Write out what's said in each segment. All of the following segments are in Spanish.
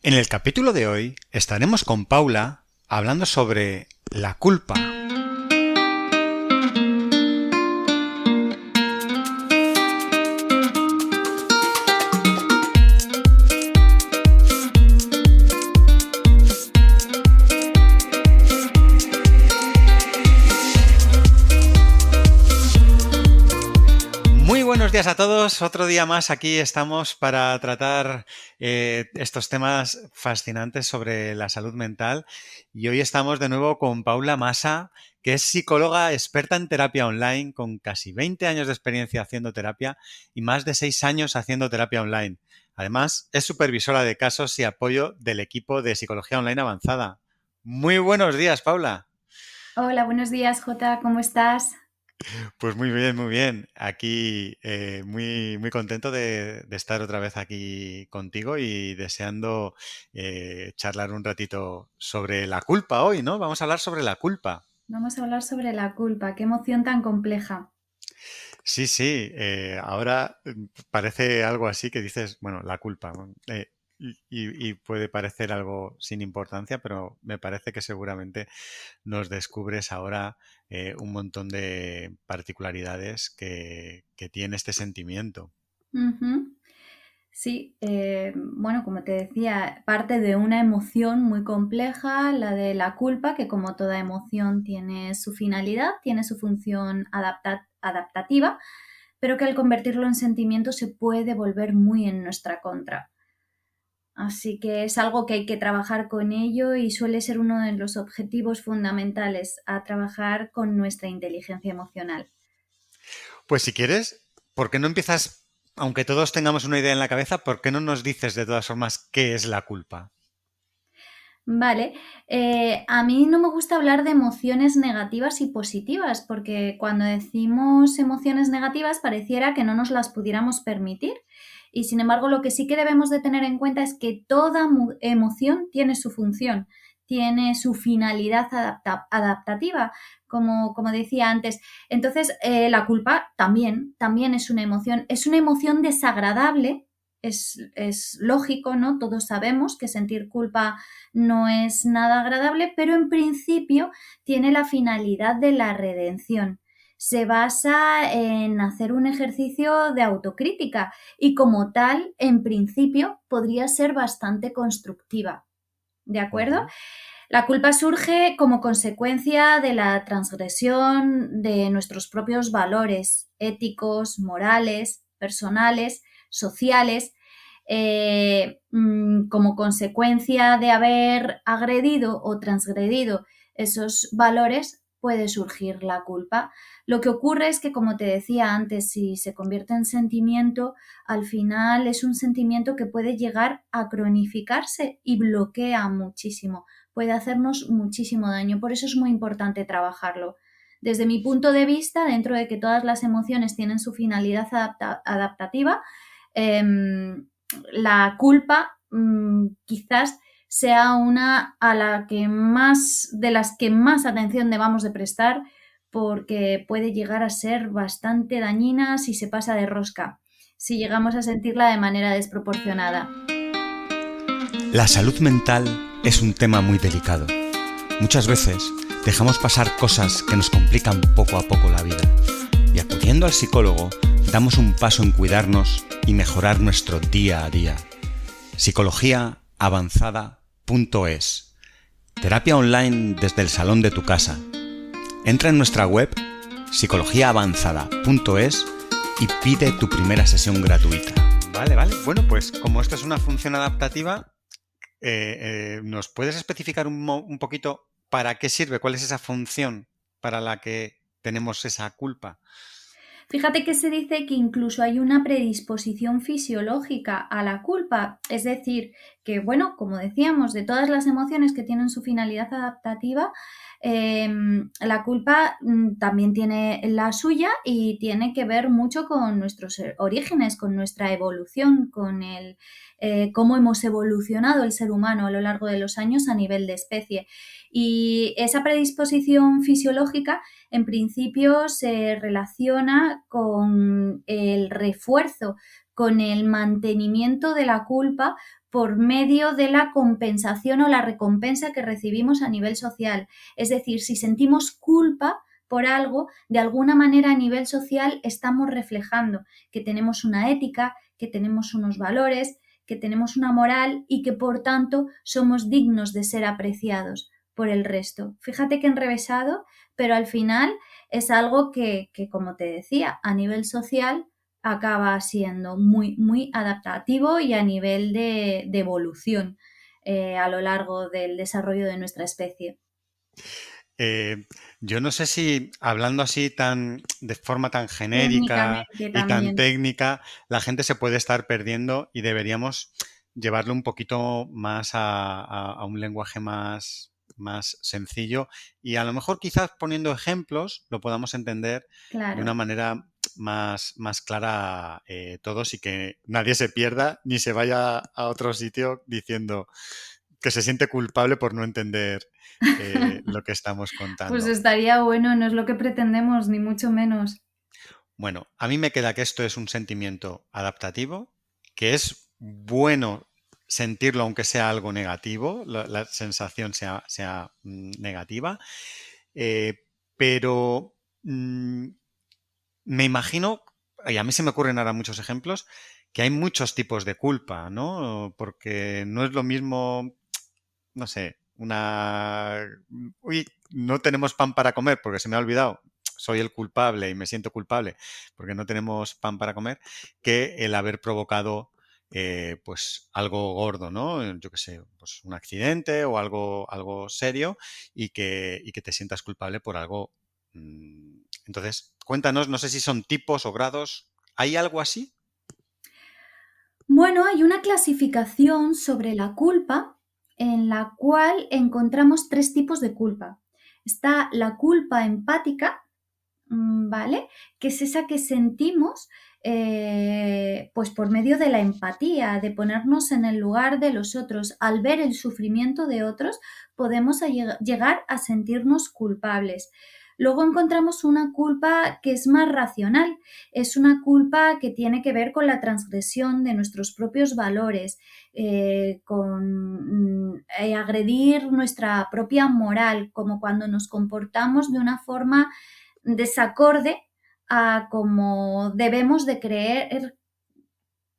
En el capítulo de hoy estaremos con Paula hablando sobre la culpa. Muy buenos días a todos, otro día más aquí estamos para tratar estos temas fascinantes sobre la salud mental y hoy estamos de nuevo con Paula Masa, que es psicóloga experta en terapia online con casi 20 años de experiencia haciendo terapia y más de 6 años haciendo terapia online. Además, es supervisora de casos y apoyo del equipo de Psicología Online Avanzada. Muy buenos días, Paula. Hola, buenos días, Jota, ¿cómo estás? Pues muy bien, muy bien. Aquí muy contento de estar otra vez aquí contigo y deseando charlar un ratito sobre la culpa hoy, ¿no? Vamos a hablar sobre la culpa. Vamos a hablar sobre la culpa, qué emoción tan compleja. Sí, sí, ahora parece algo así que dices, bueno, la culpa, ¿no? Y puede parecer algo sin importancia, pero me parece que seguramente nos descubres ahora un montón de particularidades que tiene este sentimiento. Ujú. Sí, bueno, como te decía, parte de una emoción muy compleja, la de la culpa, que como toda emoción tiene su finalidad, tiene su función adaptativa, pero que al convertirlo en sentimiento se puede volver muy en nuestra contra. Así que es algo que hay que trabajar con ello y suele ser uno de los objetivos fundamentales a trabajar con nuestra inteligencia emocional. Pues si quieres, ¿por qué no empiezas, aunque todos tengamos una idea en la cabeza, ¿por qué no nos dices de todas formas qué es la culpa? Vale, a mí no me gusta hablar de emociones negativas y positivas, porque cuando decimos emociones negativas pareciera que no nos las pudiéramos permitir. Y sin embargo, lo que sí que debemos de tener en cuenta es que toda emoción tiene su función, tiene su finalidad adaptativa, como decía antes. Entonces, la culpa también es una emoción desagradable. Es lógico, ¿no? Todos sabemos que sentir culpa no es nada agradable, pero en principio tiene la finalidad de la redención. Se basa en hacer un ejercicio de autocrítica y como tal, en principio, podría ser bastante constructiva. ¿De acuerdo? Ujú. La culpa surge como consecuencia de la transgresión de nuestros propios valores éticos, morales, personales, sociales, como consecuencia de haber agredido o transgredido esos valores, puede surgir la culpa. Lo que ocurre es que, como te decía antes, si se convierte en sentimiento, al final es un sentimiento que puede llegar a cronificarse y bloquea muchísimo, puede hacernos muchísimo daño. Por eso es muy importante trabajarlo. Desde mi punto de vista, dentro de que todas las emociones tienen su finalidad adaptativa, eh, la culpa quizás sea una a la que más, de las que más atención debamos de prestar, porque puede llegar a ser bastante dañina si se pasa de rosca, si llegamos a sentirla de manera desproporcionada. La salud mental es un tema muy delicado. Muchas veces dejamos pasar cosas que nos complican poco a poco la vida y acudiendo al psicólogo damos un paso en cuidarnos y mejorar nuestro día a día. Psicologiaavanzada.es. Terapia online desde el salón de tu casa. Entra en nuestra web psicologiaavanzada.es y pide tu primera sesión gratuita. Vale, vale. Bueno, pues como esto es una función adaptativa, ¿nos puedes especificar un poquito para qué sirve? ¿Cuál es esa función para la que tenemos esa culpa? Fíjate que se dice que incluso hay una predisposición fisiológica a la culpa, es decir, que, bueno, como decíamos, de todas las emociones que tienen su finalidad adaptativa, la culpa también tiene la suya y tiene que ver mucho con nuestros orígenes, con nuestra evolución, con cómo hemos evolucionado el ser humano a lo largo de los años a nivel de especie. Y esa predisposición fisiológica en principio se relaciona con el refuerzo, con el mantenimiento de la culpa por medio de la compensación o la recompensa que recibimos a nivel social. Es decir, si sentimos culpa por algo, de alguna manera a nivel social estamos reflejando que tenemos una ética, que tenemos unos valores, que tenemos una moral y que por tanto somos dignos de ser apreciados por el resto. Fíjate que enrevesado, pero al final es algo que, como te decía, a nivel social acaba siendo muy, muy adaptativo y a nivel de evolución a lo largo del desarrollo de nuestra especie. Eh, yo no sé si hablando así de forma tan genérica Técnicamente y tan también, técnica, la gente se puede estar perdiendo y deberíamos llevarlo un poquito más a un lenguaje más sencillo y a lo mejor quizás poniendo ejemplos lo podamos entender de una claro. manera más clara todos y que nadie se pierda ni se vaya a otro sitio diciendo que se siente culpable por no entender lo que estamos Pues contando. estaría bueno, no es lo que pretendemos, ni mucho menos. Bueno, a mí me queda que esto es un sentimiento adaptativo, que es bueno sentirlo aunque sea algo negativo, la sensación sea negativa, eh, pero me imagino, y a mí se me ocurren ahora muchos ejemplos, que hay muchos tipos de culpa, ¿no? Porque no es lo mismo no sé, uy, no tenemos pan para comer porque se me ha olvidado, soy el culpable y me siento culpable porque no tenemos pan para comer, que el haber provocado pues algo gordo, ¿no? Yo qué sé, pues un accidente o algo serio y que te sientas culpable por algo. Entonces, cuéntanos, no sé si son tipos o grados. ¿Hay algo así? Bueno, hay una clasificación sobre la culpa en la cual encontramos tres tipos de culpa. Está la culpa empática, ¿vale? Que es esa que sentimos pues por medio de la empatía, de ponernos en el lugar de los otros. Al ver el sufrimiento de otros, podemos llegar a sentirnos culpables. Luego encontramos una culpa que es más racional, es una culpa que tiene que ver con la transgresión de nuestros propios valores, con agredir nuestra propia moral, como cuando nos comportamos de una forma desacorde a cómo debemos de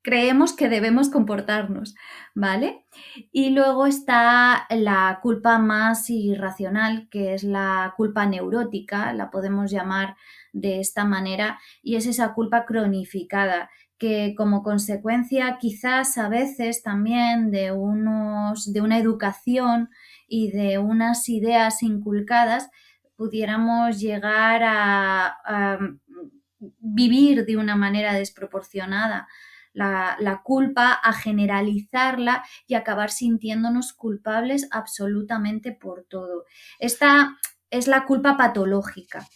creemos que debemos comportarnos, ¿vale? Y luego está la culpa más irracional, que es la culpa neurótica, la podemos llamar de esta manera, y es esa culpa cronificada que como consecuencia quizás a veces también de una educación y de unas ideas inculcadas pudiéramos llegar a vivir de una manera desproporcionada la culpa, a generalizarla y acabar sintiéndonos culpables absolutamente por todo. Esta es la culpa patológica,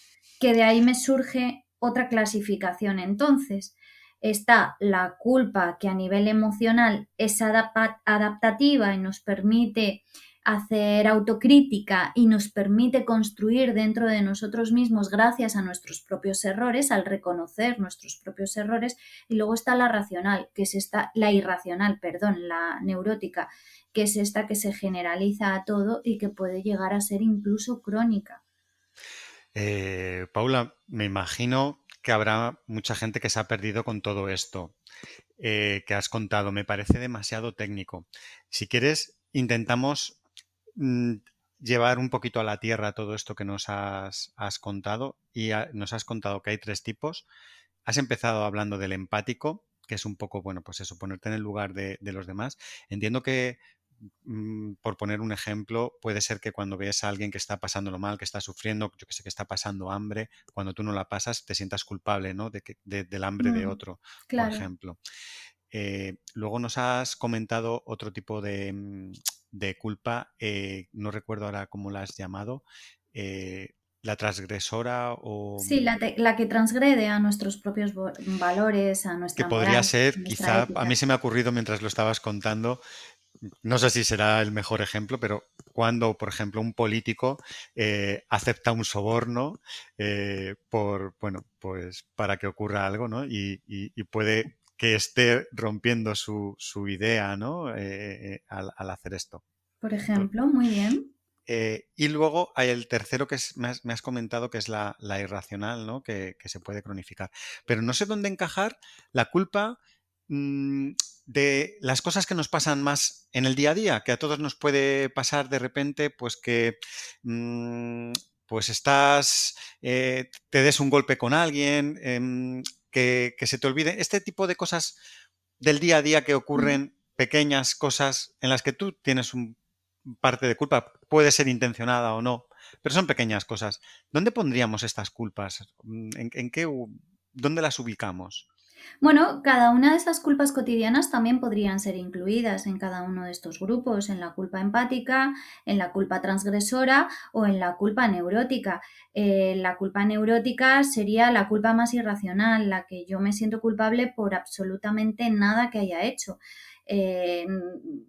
que de ahí me surge otra clasificación. Entonces, está la culpa que a nivel emocional es adaptativa y nos permite hacer autocrítica y nos permite construir dentro de nosotros mismos gracias a nuestros propios errores, al reconocer nuestros propios errores, y luego está la racional, que es esta, la irracional, perdón, la neurótica, que es esta que se generaliza a todo y que puede llegar a ser incluso crónica. Paula, me imagino que habrá mucha gente que se ha perdido con todo esto que has contado. Me parece demasiado técnico. Si quieres, intentamos mm, llevar un poquito a la tierra todo esto que has contado y nos has contado que hay tres tipos. Has empezado hablando del empático, que es un poco, bueno, pues eso, ponerte en el lugar de los demás. Entiendo que por poner un ejemplo, puede ser que cuando ves a alguien que está pasándolo mal, que está sufriendo, yo que sé, que está pasando hambre, cuando tú no la pasas, te sientas culpable, ¿no? Del hambre de Mm, otro, por claro. ejemplo. Luego nos has comentado otro tipo de culpa, no recuerdo ahora cómo la has llamado, la transgresora o Sí, la que transgrede a nuestros propios valores, a que nuestra podría moral, a ser, nuestra quizá, a mí ética. se me ha ocurrido mientras lo estabas contando, no sé si será el mejor ejemplo, pero cuando, por ejemplo, un político acepta un soborno bueno, pues para que ocurra algo, ¿no? Y puede que esté rompiendo su idea, ¿no? Al hacer esto. Por ejemplo, muy bien. Y luego hay el tercero que me has comentado que es la irracional, ¿no? Que se puede cronificar. Pero no sé dónde encajar la culpa mm, de las cosas que nos pasan más en el día a día, que a todos nos puede pasar de repente, pues que mm, pues te des un golpe con alguien, que se te olvide. Este tipo de cosas del día a día que Mm. ocurren, pequeñas cosas en las que tú tienes un parte de culpa, puede ser intencionada o no, pero son pequeñas cosas. ¿Dónde pondríamos estas culpas? ¿Dónde las ubicamos? Bueno, cada una de esas culpas cotidianas también podrían ser incluidas en cada uno de estos grupos, en la culpa empática, en la culpa transgresora o en la culpa neurótica. La culpa neurótica sería la culpa más irracional, la que yo me siento culpable por absolutamente nada que haya hecho. Eh,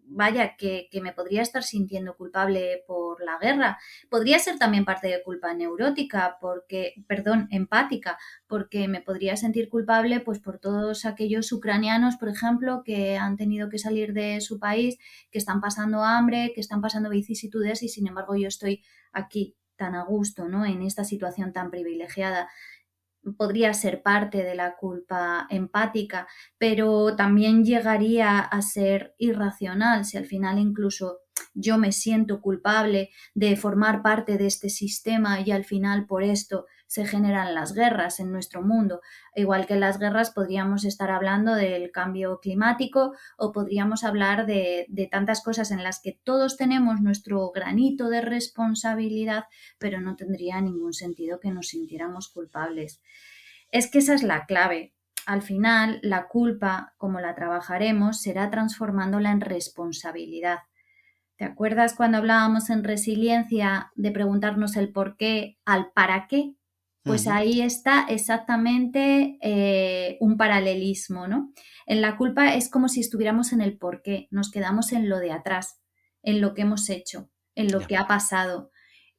vaya, que me podría estar sintiendo culpable por la guerra. Podría ser también parte de culpa neurótica, empática, porque me podría sentir culpable pues por todos aquellos ucranianos, por ejemplo, que han tenido que salir de su país, que están pasando hambre, que están pasando vicisitudes y sin embargo yo estoy aquí tan a gusto, ¿no? En esta situación tan privilegiada. Podría ser parte de la culpa empática, pero también llegaría a ser irracional si al final incluso yo me siento culpable de formar parte de este sistema y al final por esto se generan las guerras en nuestro mundo. Igual que en las guerras podríamos estar hablando del cambio climático o podríamos hablar de tantas cosas en las que todos tenemos nuestro granito de responsabilidad, pero no tendría ningún sentido que nos sintiéramos culpables. Es que esa es la clave. Al final, la culpa, como la trabajaremos, será transformándola en responsabilidad. ¿Te acuerdas cuando hablábamos en resiliencia de preguntarnos el por qué al para qué? Pues Ujú. ahí está exactamente un paralelismo, ¿no? En la culpa es como si estuviéramos en el por qué, nos quedamos en lo de atrás, en lo que hemos hecho, en lo Ya. que ha pasado.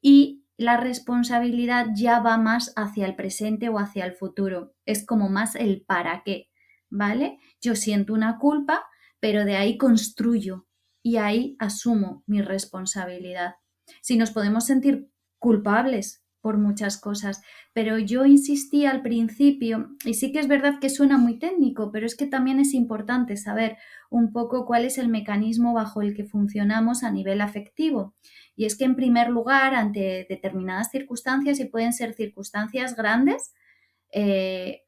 Y la responsabilidad ya va más hacia el presente o hacia el futuro, es como más el para qué, ¿vale? Yo siento una culpa, pero de ahí construyo y ahí asumo mi responsabilidad. Si nos podemos sentir culpables por muchas cosas, pero yo insistí al principio, y sí que es verdad que suena muy técnico, pero es que también es importante saber un poco cuál es el mecanismo bajo el que funcionamos a nivel afectivo. Y es que en primer lugar, ante determinadas circunstancias, y pueden ser circunstancias grandes,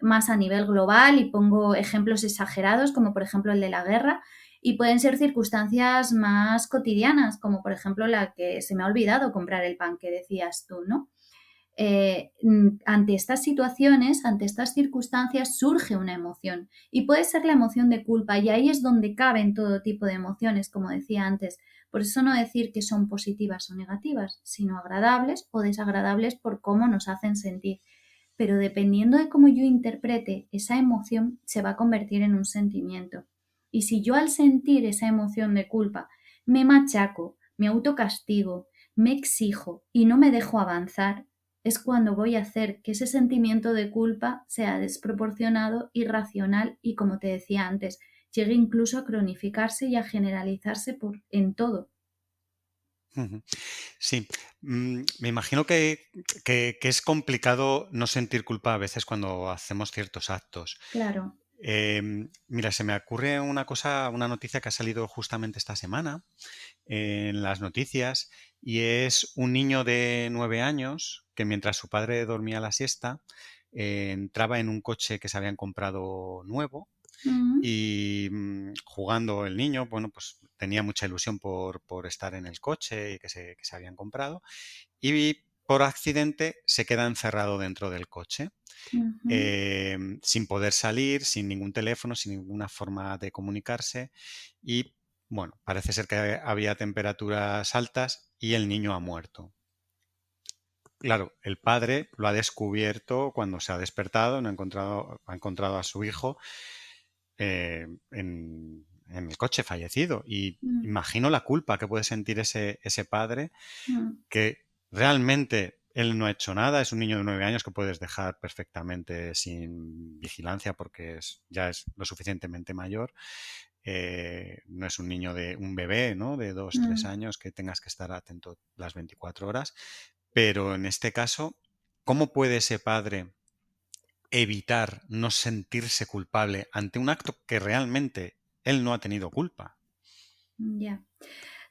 más a nivel global, y pongo ejemplos exagerados, como por ejemplo el de la guerra, y pueden ser circunstancias más cotidianas, como por ejemplo la que se me ha olvidado comprar el pan que decías tú, ¿no? Ante estas situaciones, ante estas circunstancias, surge una emoción y puede ser la emoción de culpa y ahí es donde caben todo tipo de emociones, como decía antes. Por eso no decir que son positivas o negativas, sino agradables o desagradables por cómo nos hacen sentir. Pero dependiendo de cómo yo interprete esa emoción, se va a convertir en un sentimiento. Y si yo al sentir esa emoción de culpa me machaco, me autocastigo, me exijo y no me dejo avanzar, es cuando voy a hacer que ese sentimiento de culpa sea desproporcionado, irracional y, como te decía antes, llegue incluso a cronificarse y a generalizarse en todo. Ujú. Sí, me imagino que es complicado no sentir culpa a veces cuando hacemos ciertos actos. Claro. Mira, se me ocurre una noticia que ha salido justamente esta semana en las noticias y es un niño de 9 años que mientras su padre dormía la siesta entraba en un coche que se habían comprado nuevo Mm, y jugando el niño, bueno, pues tenía mucha ilusión por estar en el coche y que se habían comprado y por accidente se queda encerrado dentro del coche ujú, sin poder salir, sin ningún teléfono, sin ninguna forma de comunicarse y bueno, parece ser que había temperaturas altas y el niño ha muerto. Claro, el padre lo ha descubierto cuando se ha despertado, no ha encontrado a su hijo en el coche fallecido. Y mm, imagino la culpa que puede sentir ese padre mm. que realmente él no ha hecho nada, es un niño de 9 años que puedes dejar perfectamente sin vigilancia porque ya es lo suficientemente mayor. No es un niño de un bebé, ¿no? De 2, 3 años que tengas que estar atento las 24 horas. Pero en este caso, ¿cómo puede ese padre evitar no sentirse culpable ante un acto que realmente él no ha tenido culpa? Ya.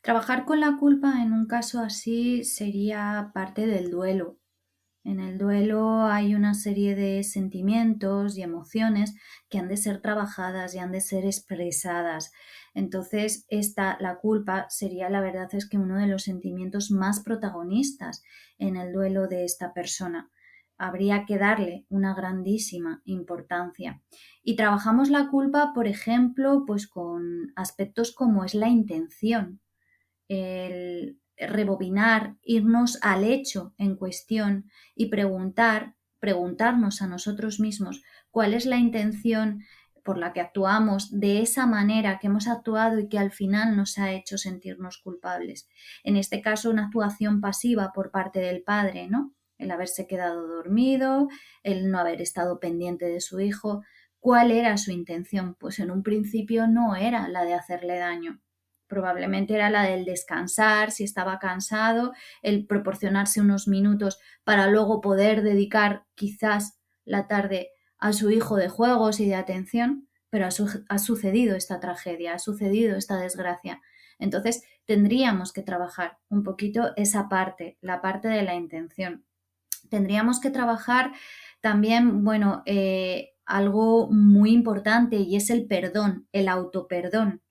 Trabajar con la culpa en un caso así sería parte del duelo. En el duelo hay una serie de sentimientos y emociones que han de ser trabajadas y han de ser expresadas. Entonces, la culpa sería, la verdad es que uno de los sentimientos más protagonistas en el duelo de esta persona. Habría que darle una grandísima importancia. Y trabajamos la culpa, por ejemplo, pues con aspectos como es la intención, el rebobinar, irnos al hecho en cuestión y preguntarnos a nosotros mismos cuál es la intención por la que actuamos de esa manera que hemos actuado y que al final nos ha hecho sentirnos culpables. En este caso, una actuación pasiva por parte del padre, ¿no? El haberse quedado dormido, el no haber estado pendiente de su hijo. ¿Cuál era su intención? Pues en un principio no era la de hacerle daño. Probablemente era la del descansar, si estaba cansado, el proporcionarse unos minutos para luego poder dedicar quizás la tarde a su hijo de juegos y de atención, pero ha sucedido esta tragedia, ha sucedido esta desgracia. Entonces tendríamos que trabajar un poquito esa parte, la parte de la intención. Tendríamos que trabajar también, bueno, algo muy importante y es el perdón, el autoperdón.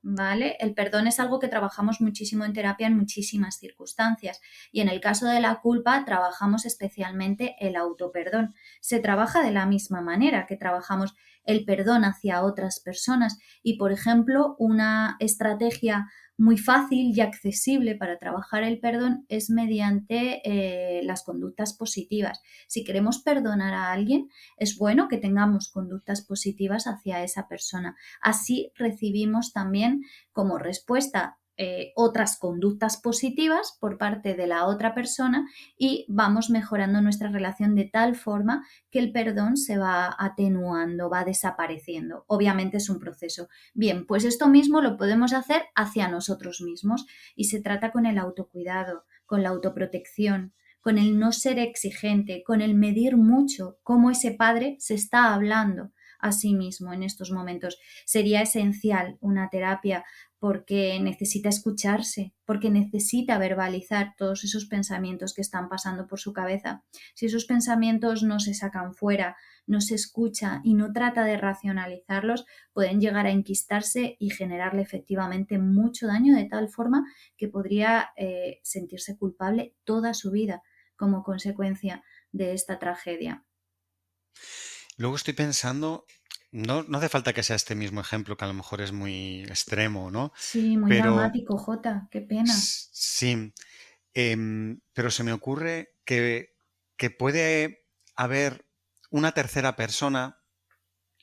¿Vale? El perdón es algo que trabajamos muchísimo en terapia en muchísimas circunstancias y en el caso de la culpa trabajamos especialmente el autoperdón. Se trabaja de la misma manera que trabajamos el perdón hacia otras personas y, por ejemplo, una estrategia muy fácil y accesible para trabajar el perdón es mediante las conductas positivas. Si queremos perdonar a alguien, es bueno que tengamos conductas positivas hacia esa persona. Así recibimos también como respuesta otras conductas positivas por parte de la otra persona y vamos mejorando nuestra relación de tal forma que el perdón se va atenuando, va desapareciendo. Obviamente es un proceso. Bien, pues esto mismo lo podemos hacer hacia nosotros mismos y se trata con el autocuidado, con la autoprotección, con el no ser exigente, con el medir mucho cómo ese padre se está hablando a sí mismo en estos momentos. Sería esencial una terapia porque necesita escucharse, porque necesita verbalizar todos esos pensamientos que están pasando por su cabeza. Si esos pensamientos no se sacan fuera, no se escucha y no trata de racionalizarlos, pueden llegar a enquistarse y generarle efectivamente mucho daño de tal forma que podría sentirse culpable toda su vida como consecuencia de esta tragedia. Luego estoy pensando, no hace falta que sea este mismo ejemplo, que a lo mejor es muy extremo, ¿no? Sí, muy Pero dramático, Jota, qué pena. sí, pero se me ocurre que puede haber una tercera persona,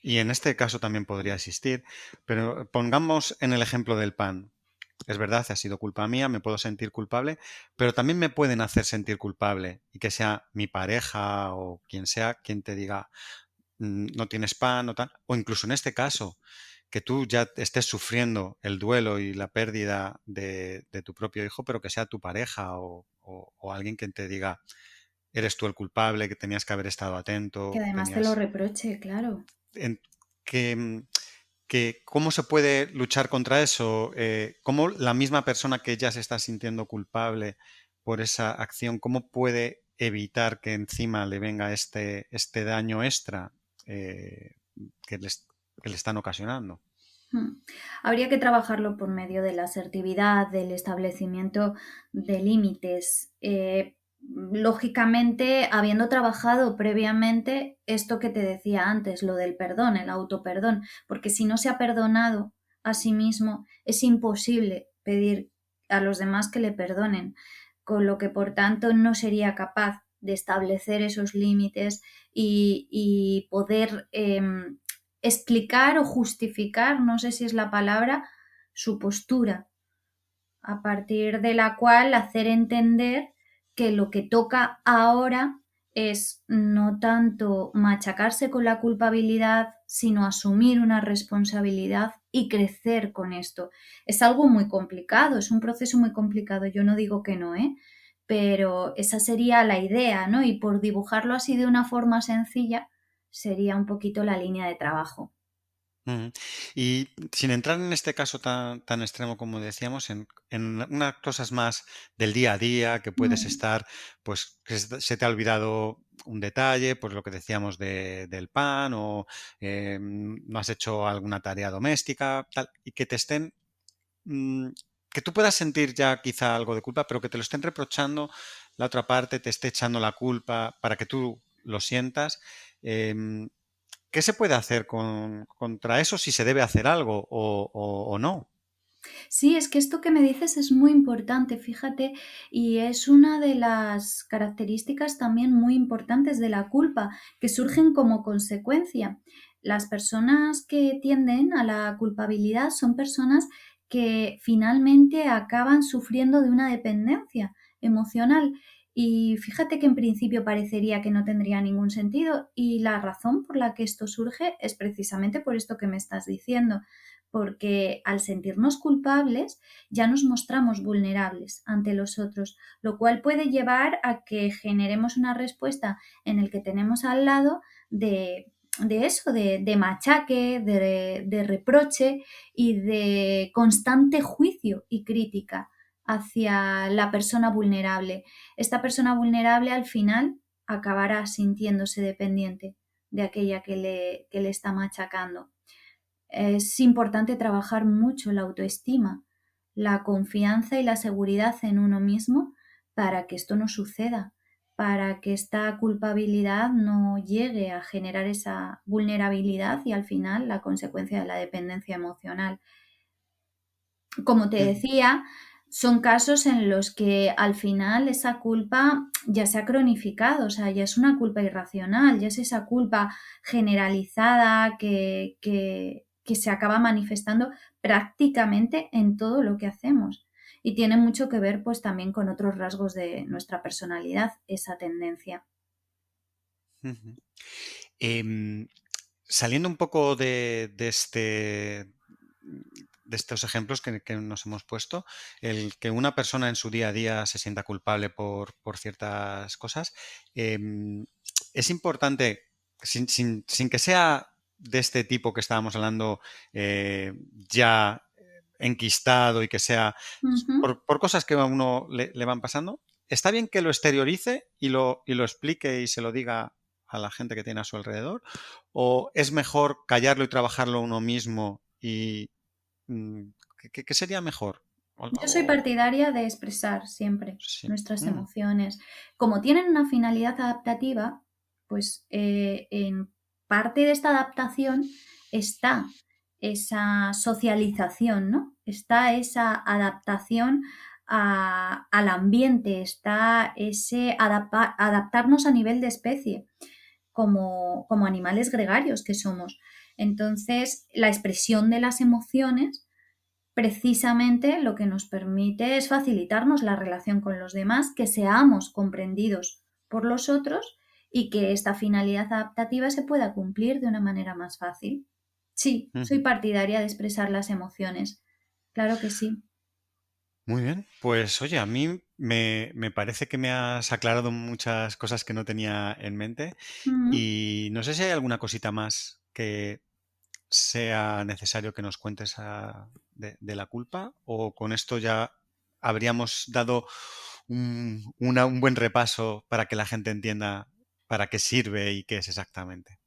y en este caso también podría existir, pero pongamos en el ejemplo del pan. Es verdad, ha sido culpa mía, me puedo sentir culpable, pero también me pueden hacer sentir culpable y que sea mi pareja o quien sea quien te diga, no tienes pan o tal, o incluso en este caso, que tú ya estés sufriendo el duelo y la pérdida de tu propio hijo, pero que sea tu pareja o alguien que te diga, eres tú el culpable, que tenías que haber estado Que atento, además te lo reproche, claro. en- que, ¿cómo se puede luchar contra eso? ¿Cómo la misma persona que ya se está sintiendo culpable por esa acción, cómo puede evitar que encima le venga este daño extra eh, que, que le están ocasionando? Mm. Habría que trabajarlo por medio de la asertividad, del establecimiento de límites. Lógicamente, habiendo trabajado previamente esto que te decía antes, lo del perdón, el autoperdón, porque si no se ha perdonado a sí mismo, es imposible pedir a los demás que le perdonen, con lo que por tanto no sería capaz de establecer esos límites y poder explicar o justificar, no sé si es la palabra, su postura, a partir de la cual hacer entender que lo que toca ahora es no tanto machacarse con la culpabilidad, sino asumir una responsabilidad y crecer con esto. Es algo muy complicado, es un proceso muy complicado, yo no digo que no, ¿eh? Pero esa sería la idea, ¿no? Y por dibujarlo así de una forma sencilla, sería un poquito la línea de trabajo. Ujú. Y sin entrar en este caso tan extremo como decíamos, en unas cosas más del día a día, que puedes Mm. estar, pues que se te ha olvidado un detalle, pues lo que decíamos del pan, o no has hecho alguna tarea doméstica, tal, y que te estén, mm, que tú puedas sentir ya quizá algo de culpa, pero que te lo estén reprochando, la otra parte te esté echando la culpa para que tú lo sientas. em, ¿Qué se puede hacer contra eso, si se debe hacer algo o no? Sí, es que esto que me dices es muy importante, fíjate, y es una de las características también muy importantes de la culpa, que surgen como consecuencia. Las personas que tienden a la culpabilidad son personas que finalmente acaban sufriendo de una dependencia emocional. Y fíjate que en principio parecería que no tendría ningún sentido y la razón por la que esto surge es precisamente por esto que me estás diciendo, porque al sentirnos culpables ya nos mostramos vulnerables ante los otros, lo cual puede llevar a que generemos una respuesta en el que tenemos al lado de eso, de machaque, de reproche y de constante juicio y crítica hacia la persona vulnerable. Esta persona vulnerable al final acabará sintiéndose dependiente de aquella que le está machacando. Es importante trabajar mucho la autoestima, la confianza y la seguridad en uno mismo para que esto no suceda, para que esta culpabilidad no llegue a generar esa vulnerabilidad y al final la consecuencia de la dependencia emocional. Como te Ujú. decía, son casos en los que al final esa culpa ya se ha cronificado, o sea, ya es una culpa irracional, ya es esa culpa generalizada que se acaba manifestando prácticamente en todo lo que hacemos. Y tiene mucho que ver pues también con otros rasgos de nuestra personalidad, esa tendencia. Ujú. Em, Saliendo un poco de estos ejemplos que nos hemos puesto, el que una persona en su día a día se sienta culpable por ciertas cosas, em, es importante, sin que sea de este tipo que estábamos hablando, ya enquistado y que sea Ujú. por cosas que a uno le van pasando, está bien que lo exteriorice y lo explique y se lo diga a la gente que tiene a su alrededor, o es mejor callarlo y trabajarlo uno mismo y mm, ¿qué sería mejor? Yo soy partidaria de expresar siempre Sí. nuestras emociones. Como tienen una finalidad adaptativa, pues en parte de esta adaptación está esa socialización, ¿no? Está esa adaptación al ambiente, está ese adaptarnos a nivel de especie, como animales gregarios que somos. Entonces, la expresión de las emociones precisamente lo que nos permite es facilitarnos la relación con los demás, que seamos comprendidos por los otros y que esta finalidad adaptativa se pueda cumplir de una manera más fácil. Sí, soy Ujú. partidaria de expresar las emociones. Claro que sí. Muy bien, pues oye, a mí me parece que me has aclarado muchas cosas que no tenía en mente Mm. y no sé si hay alguna cosita más que sea necesario que nos cuentes de la culpa, o con esto ya habríamos dado un buen repaso para que la gente entienda para qué sirve y qué es exactamente.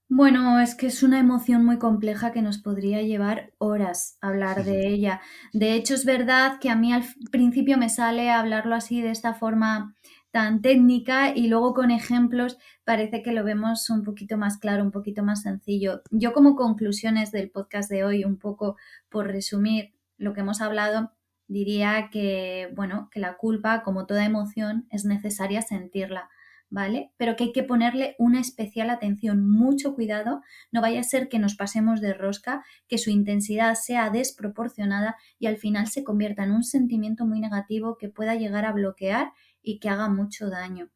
Bueno, es que es una emoción muy compleja que nos podría llevar horas hablar de ella. De hecho, es verdad que a mí al principio me sale hablarlo así de esta forma tan técnica y luego con ejemplos parece que lo vemos un poquito más claro, un poquito más sencillo. Yo como conclusiones del podcast de hoy, un poco por resumir lo que hemos hablado, diría que, bueno, que la culpa, como toda emoción, es necesaria sentirla, ¿vale? Pero que hay que ponerle una especial atención, mucho cuidado, no vaya a ser que nos pasemos de rosca, que su intensidad sea desproporcionada y al final se convierta en un sentimiento muy negativo que pueda llegar a bloquear y que haga mucho daño,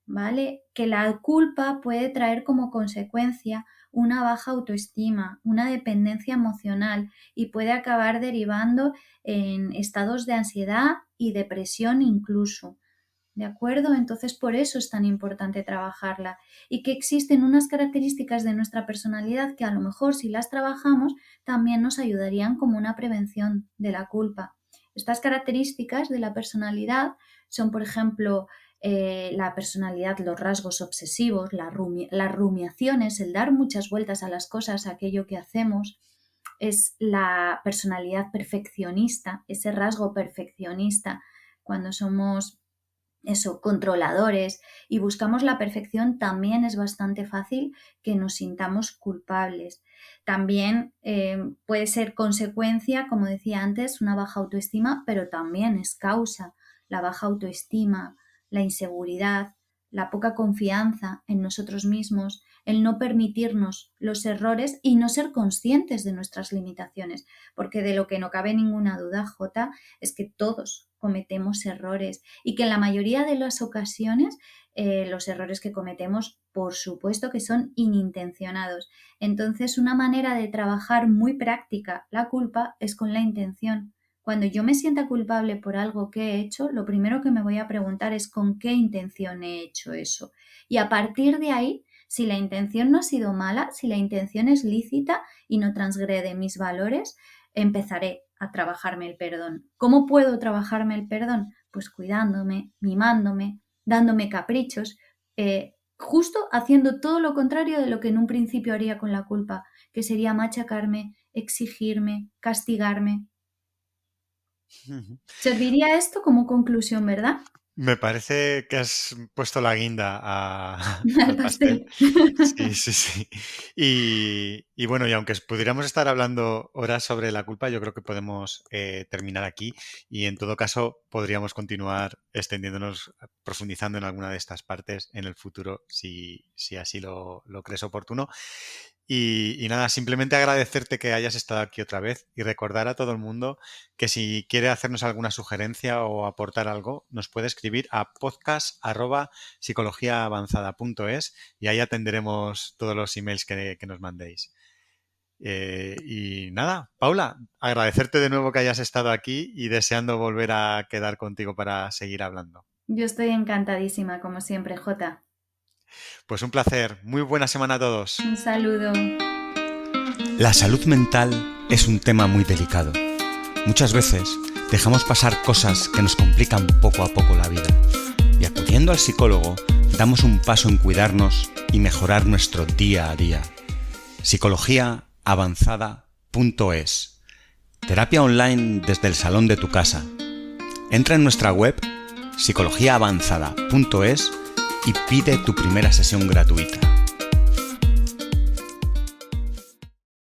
¿vale? Que la culpa puede traer como consecuencia una baja autoestima, una dependencia emocional y puede acabar derivando en estados de ansiedad y depresión incluso. ¿De acuerdo? Entonces, por eso es tan importante trabajarla y que existen unas características de nuestra personalidad que a lo mejor si las trabajamos también nos ayudarían como una prevención de la culpa. Estas características de la personalidad son, por ejemplo, la personalidad, los rasgos obsesivos, las rumiaciones, el dar muchas vueltas a las cosas, a aquello que hacemos, es la personalidad perfeccionista, ese rasgo perfeccionista, cuando somos controladores y buscamos la perfección, también es bastante fácil que nos sintamos culpables. También puede ser consecuencia, como decía antes, una baja autoestima, pero también es causa. La baja autoestima, la inseguridad, la poca confianza en nosotros mismos, el no permitirnos los errores y no ser conscientes de nuestras limitaciones, porque de lo que no cabe ninguna duda, Jota, es que todos cometemos errores y que en la mayoría de las ocasiones los errores que cometemos, por supuesto que son inintencionados. Entonces, una manera de trabajar muy práctica la culpa es con la intención. Cuando yo me sienta culpable por algo que he hecho, lo primero que me voy a preguntar es con qué intención he hecho eso. Y a partir de ahí, si la intención no ha sido mala, si la intención es lícita y no transgrede mis valores, empezaré a trabajarme el perdón. ¿Cómo puedo trabajarme el perdón? Pues cuidándome, mimándome, dándome caprichos, justo haciendo todo lo contrario de lo que en un principio haría con la culpa, que sería machacarme, exigirme, castigarme. Serviría esto como conclusión, ¿verdad? Me parece que has puesto la guinda Al al pastel. pastel. Sí, sí, sí. Y bueno, y aunque pudiéramos estar hablando horas sobre la culpa, yo creo que podemos terminar aquí y en todo caso podríamos continuar extendiéndonos, profundizando en alguna de estas partes en el futuro, si así lo crees oportuno. Y nada, simplemente agradecerte que hayas estado aquí otra vez y recordar a todo el mundo que si quiere hacernos alguna sugerencia o aportar algo, nos puede escribir a podcast@psicologiaavanzada.es y ahí atenderemos todos los emails que nos mandéis. Y nada, Paula, agradecerte de nuevo que hayas estado aquí y deseando volver a quedar contigo para seguir hablando. Yo estoy encantadísima, como siempre, Jota. Pues un placer. Muy buena semana a todos. Un saludo. La salud mental es un tema muy delicado. Muchas veces dejamos pasar cosas que nos complican poco a poco la vida. Y acudiendo al psicólogo, damos un paso en cuidarnos y mejorar nuestro día a día. psicologiaavanzada.es. Terapia online desde el salón de tu casa. Entra en nuestra web psicologiaavanzada.es y pide tu primera sesión gratuita.